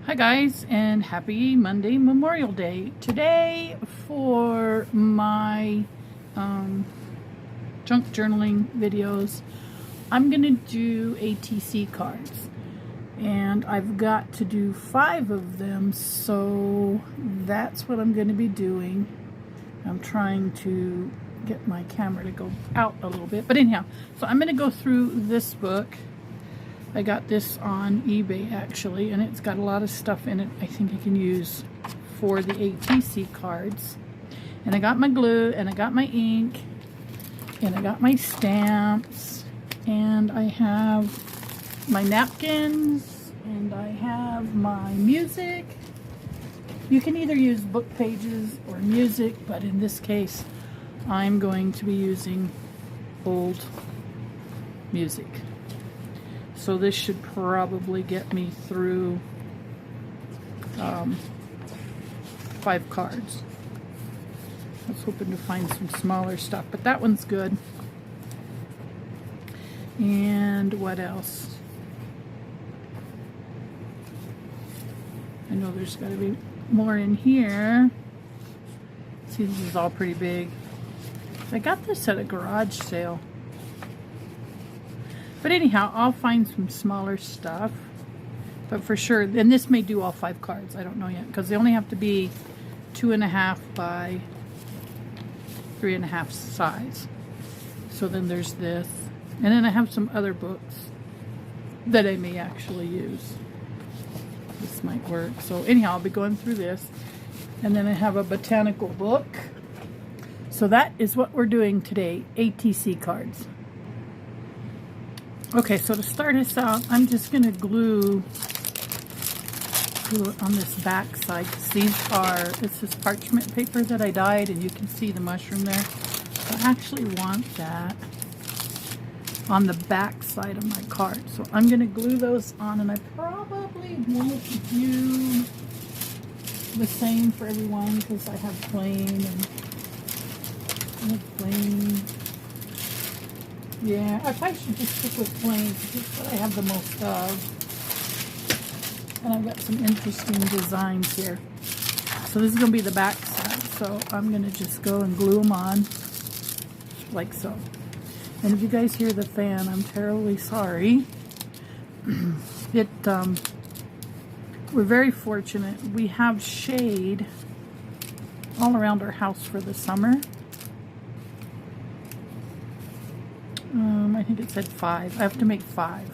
Hi guys, and happy Monday Memorial Day. Today for my junk journaling videos, I'm gonna do ATC cards, and I've got to do 5 of them, so that's what I'm gonna be doing. I'm trying to get my camera to go out a little bit, but anyhow, so I'm gonna go through this book. I got this on eBay actually, and it's got a lot of stuff in it I think I can use for the ATC cards. And I got my glue, and I got my ink, and I got my stamps, and I have my napkins, and I have my music. You can either use book pages or music, but in this case I'm going to be using old music. So this should probably get me through 5 cards. I was hoping to find some smaller stuff, but that one's good. And what else? I know there's got to be more in here. See, this is all pretty big. I got this at a garage sale. But anyhow, I'll find some smaller stuff. But for sure, and this may do all 5 cards. I don't know yet, because they only have to be 2.5 by 3.5 size. So then there's this. And then I have some other books that I may actually use. This might work. So anyhow, I'll be going through this. And then I have a botanical book. So that is what we're doing today, ATC cards. Okay, so to start us out, I'm just going to glue it on this back side. This is parchment paper that I dyed, and you can see the mushroom there. So I actually want that on the back side of my card. So I'm going to glue those on, and I probably won't do the same for everyone because I have plain and plain. Yeah, I probably should just stick with plain because it's what I have the most of. And I've got some interesting designs here. So this is going to be the back side. So I'm going to just go and glue them on like so. And if you guys hear the fan, I'm terribly sorry. We're very fortunate. We have shade all around our house for the summer. I think it said 5. I have to make 5.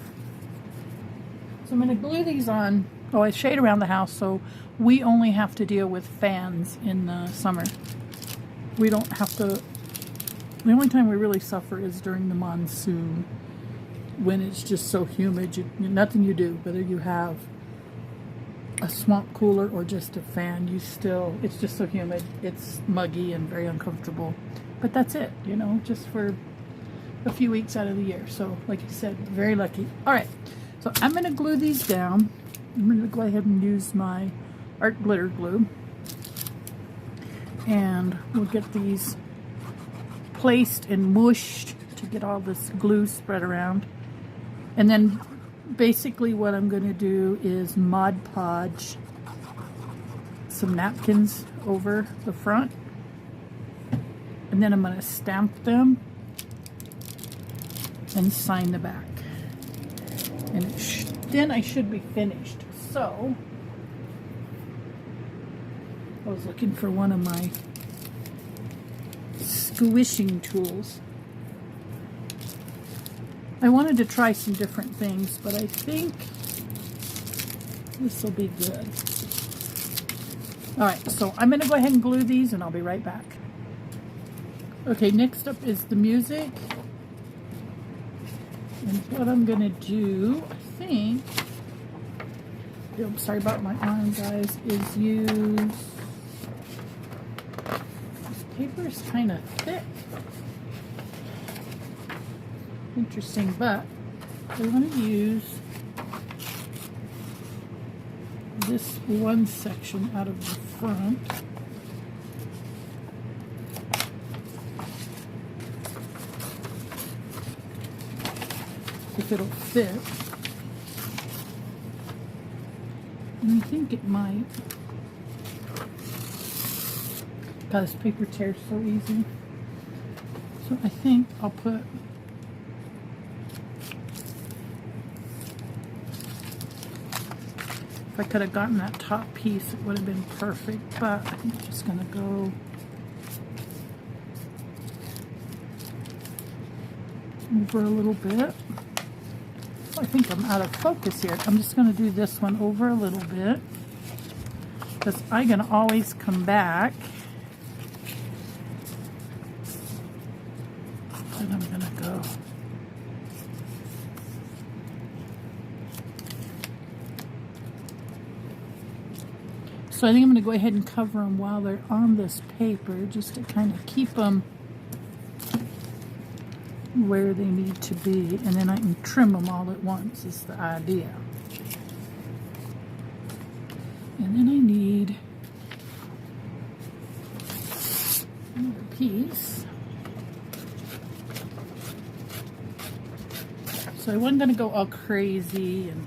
So I'm going to glue these on. Oh, I shade around the house, so we only have to deal with fans in the summer. We don't have to. The only time we really suffer is during the monsoon, when it's just so humid. Nothing you do, whether you have a swamp cooler or just a fan, it's just so humid. It's muggy and very uncomfortable. But that's it, just for a few weeks out of the year. So like I said, very lucky. All right, so I'm going to glue these down. I'm going to go ahead and use my art glitter glue, and we'll get these placed and mushed to get all this glue spread around. And then basically what I'm going to do is Mod Podge some napkins over the front, and then I'm going to stamp them and sign the back, and then I should be finished. So I was looking for one of my squishing tools. I wanted to try some different things, but I think this will be good. Alright, so I'm going to go ahead and glue these, and I'll be right back. Okay, next up is the music. And what I'm going to do, I think, I'm sorry about my arm, guys, is use, this paper is kind of thick. Interesting, but I want to use this one section out of the front. If it'll fit. And I think it might. God, this paper tears so easy. So I think I'll put if I could have gotten that top piece, it would have been perfect, but I think I'm just gonna go over a little bit. I think I'm out of focus here. I'm just gonna do this one over a little bit because I'm gonna always come back and I'm gonna go. So I think I'm going to go ahead and cover them while they're on this paper, just to kind of keep them where they need to be, and then I can trim them all at once is the idea. And then I need another piece. So I wasn't going to go all crazy, and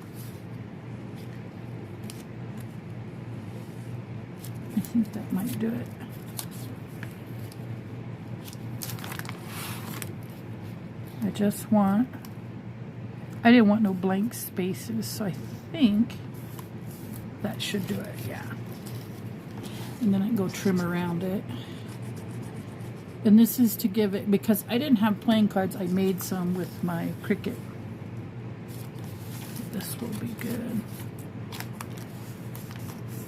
I think that might do it. I didn't want no blank spaces, so I think that should do it, yeah. And then I can go trim around it. And this is to give it, because I didn't have playing cards, I made some with my Cricut. This will be good.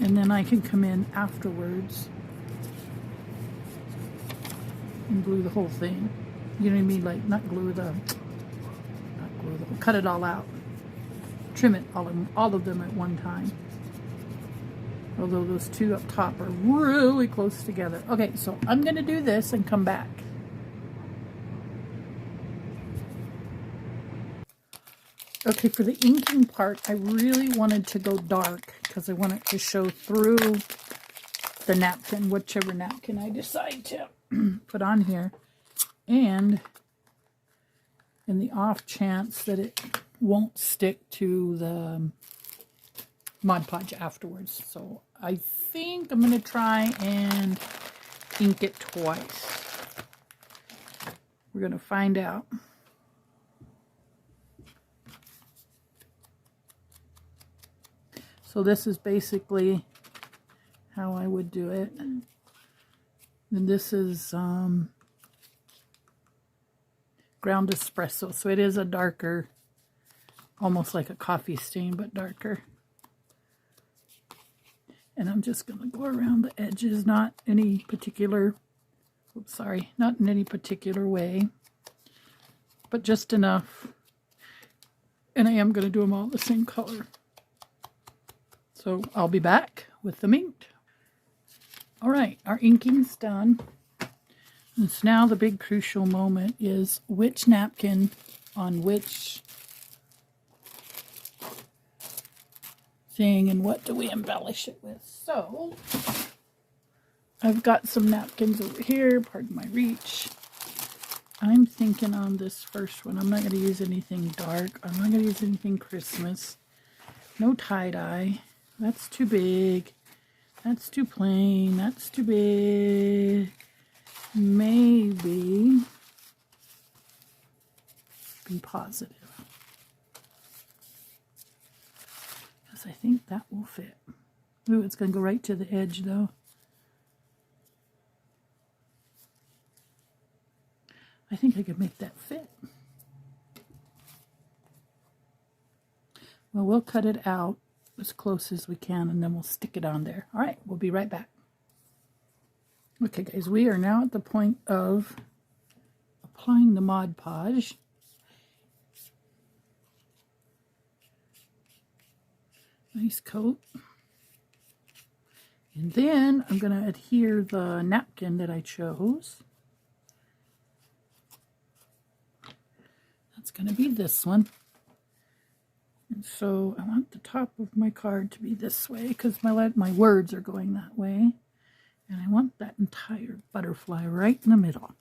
And then I can come in afterwards and glue the whole thing. You know what I mean? Like, cut it all out. Trim it, all of them at one time. Although those two up top are really close together. Okay, so I'm going to do this and come back. Okay, for the inking part, I really wanted to go dark because I want it to show through the napkin, whichever napkin I decide to put on here. And in the off chance that it won't stick to the Mod Podge afterwards. So I think I'm going to try and ink it twice. We're going to find out. So this is basically how I would do it. And this is ground espresso. So it is a darker, almost like a coffee stain, but darker. And I'm just going to go around the edges, not any particular, oops, sorry, not in any particular way, but just enough. And I am going to do them all the same color. So I'll be back with them inked. All right, our inking's done. And so now the big crucial moment is which napkin on which thing and what do we embellish it with. So I've got some napkins over here, pardon my reach. I'm thinking on this first one, I'm not going to use anything dark. I'm not going to use anything Christmas. No tie-dye. That's too big. That's too plain. That's too big. Maybe be positive. Because I think that will fit. Ooh, it's going to go right to the edge though. I think I could make that fit. Well, we'll cut it out as close as we can and then we'll stick it on there. All right, we'll be right back. Okay guys, we are now at the point of applying the Mod Podge. Nice coat. And then I'm going to adhere the napkin that I chose. That's going to be this one. And so I want the top of my card to be this way because my words are going that way. And I want that entire butterfly right in the middle.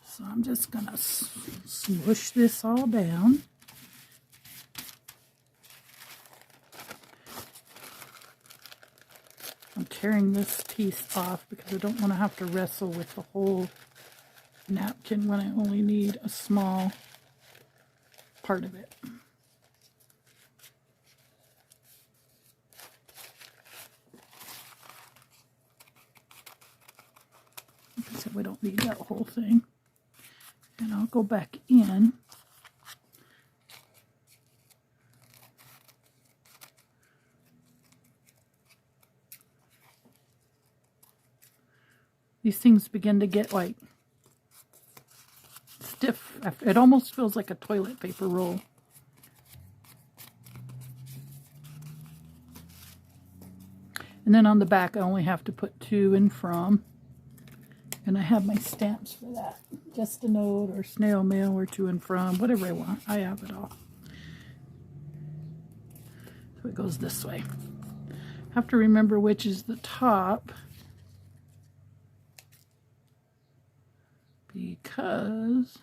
So I'm just going to smoosh this all down. I'm tearing this piece off because I don't want to have to wrestle with the whole napkin when I only need a small part of it. Like I said, we don't need that whole thing. And I'll go back in. These things begin to get like stiff. It almost feels like a toilet paper roll. And then on the back, I only have to put to and from. And I have my stamps for that. Just a note or snail mail or to and from, whatever I want. I have it all. So it goes this way. Have to remember which is the top, because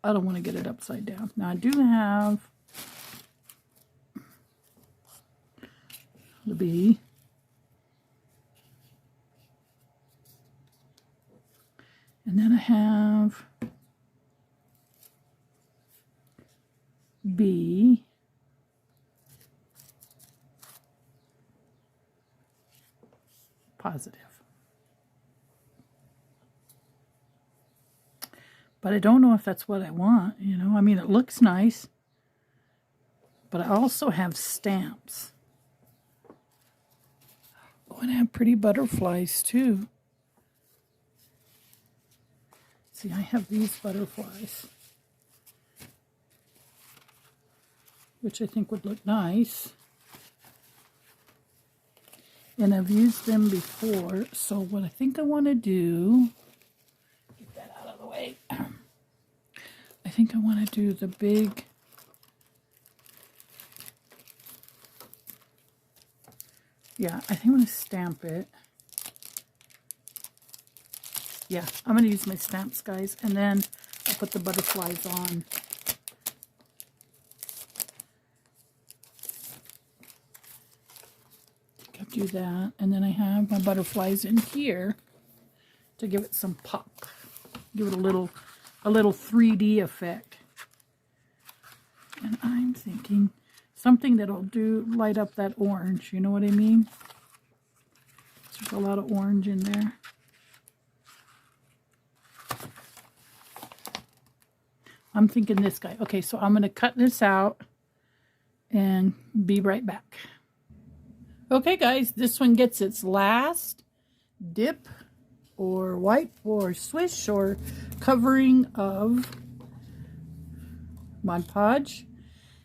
I don't want to get it upside down. Now I do have the B. And then I have B. Positive. But I don't know if that's what I want, you know. I mean, it looks nice. But I also have stamps. Oh, and I have pretty butterflies, too. See, I have these butterflies, which I think would look nice. And I've used them before, so what I think I want to do, get that out of the way. I think I want to do the big, yeah, I think I'm going to stamp it. Yeah, I'm going to use my stamps, guys, and then I'll put the butterflies on. I'll do that, and then I have my butterflies in here to give it some pop. Give it a little 3D effect. And I'm thinking something that'll light up that orange, you know what I mean? There's a lot of orange in there. I'm thinking this guy. Okay, so I'm going to cut this out and be right back. Okay, guys, this one gets its last dip or wipe or swish or covering of Mod Podge.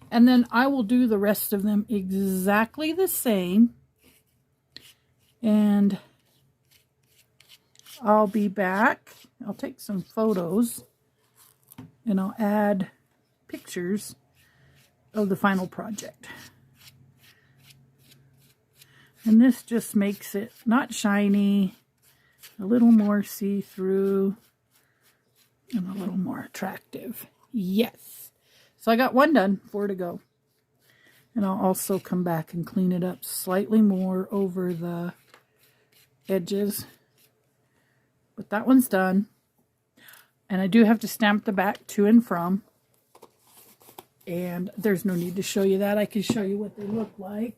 And then I will do the rest of them exactly the same. And I'll be back. I'll take some photos. And I'll add pictures of the final project. And this just makes it not shiny, a little more see-through, and a little more attractive. Yes. So I got one done, 4 to go. And I'll also come back and clean it up slightly more over the edges. But that one's done. And I do have to stamp the back to and from. And there's no need to show you that. I can show you what they look like.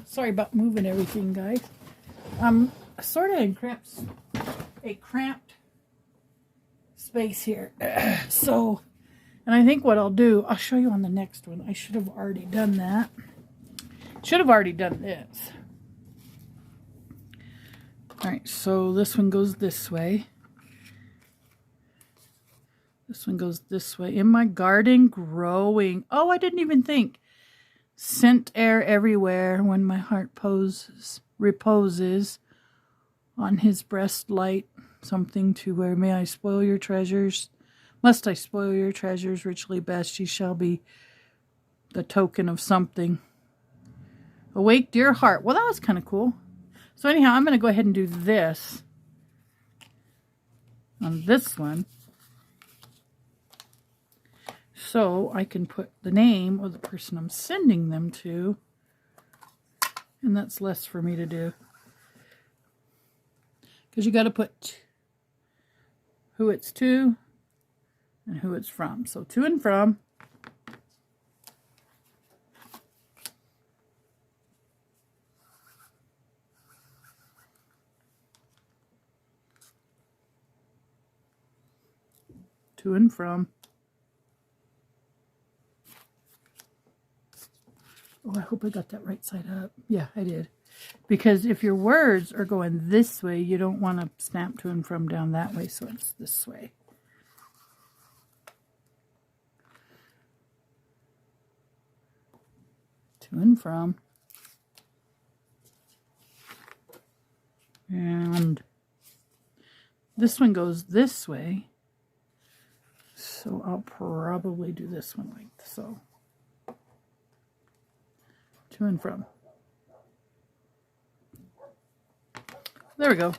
Sorry about moving everything, guys. I'm sort of in a cramped space here. So, and I think what I'll do, I'll show you on the next one. I should have already done that. Should have already done this. All right, so this one goes this way. This one goes this way. In my garden growing. Oh, I didn't even think. Scent air everywhere when my heart reposes on his breast light. Something to wear. May I spoil your treasures? Must I spoil your treasures richly best? Ye shall be the token of something. Awake, dear heart. Well, that was kind of cool. So anyhow, I'm going to go ahead and do this on this one. So I can put the name of the person I'm sending them to. and that's less for me to do. Because you got to put who it's to and who it's from. So to and from. To and from. Oh, I hope I got that right side up. Yeah, I did. Because if your words are going this way, you don't want to snap to and from down that way, so it's this way. To and from. And this one goes this way, so I'll probably do this one like so. To and from. There we go.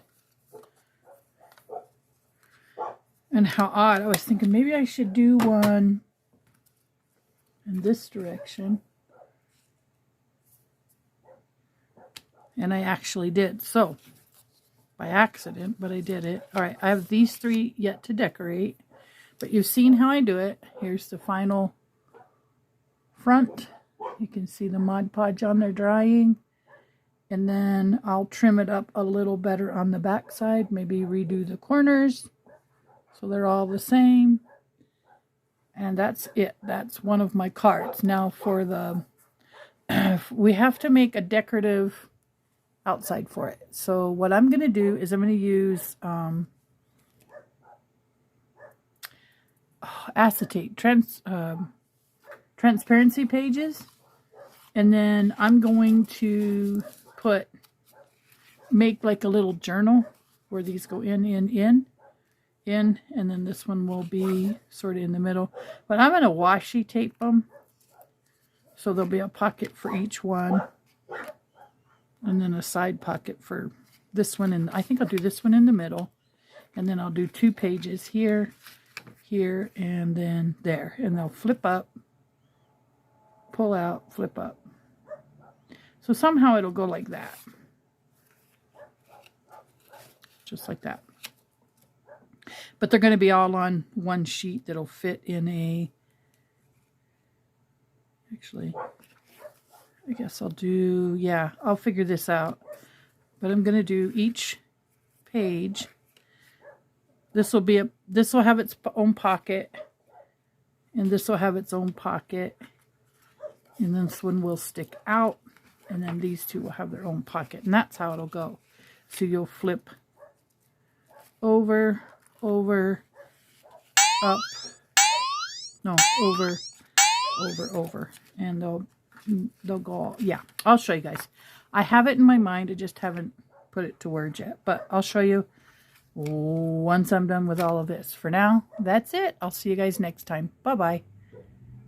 And how odd. I was thinking maybe I should do one in this direction. And I actually did. So, by accident, but I did it. All right, I have these 3 yet to decorate. But you've seen how I do it. Here's the final front. You can see the Mod Podge on there drying. And then I'll trim it up a little better on the back side. Maybe redo the corners so they're all the same. And that's it. That's one of my cards. Now for the... we have to make a decorative outside for it. So what I'm going to do is I'm going to use acetate, transparency pages. And then I'm going to make like a little journal where these go in, and then this one will be sort of in the middle. But I'm going to washi tape them. So there'll be a pocket for each one. And then a side pocket for this one. And I think I'll do this one in the middle. And then I'll do 2 pages here, here, and then there. And they'll flip up, pull out, flip up. So somehow it'll go like that. Just like that. But they're going to be all on one sheet that'll fit in a... Actually, I guess I'll do... Yeah, I'll figure this out. But I'm going to do each page. This will have its own pocket. And this will have its own pocket. And this one will stick out. And then these 2 will have their own pocket. And that's how it'll go. So you'll flip over, over, up. No, over, over, over. And they'll go all... Yeah, I'll show you guys. I have it in my mind. I just haven't put it to words yet. But I'll show you once I'm done with all of this. For now, that's it. I'll see you guys next time. Bye-bye.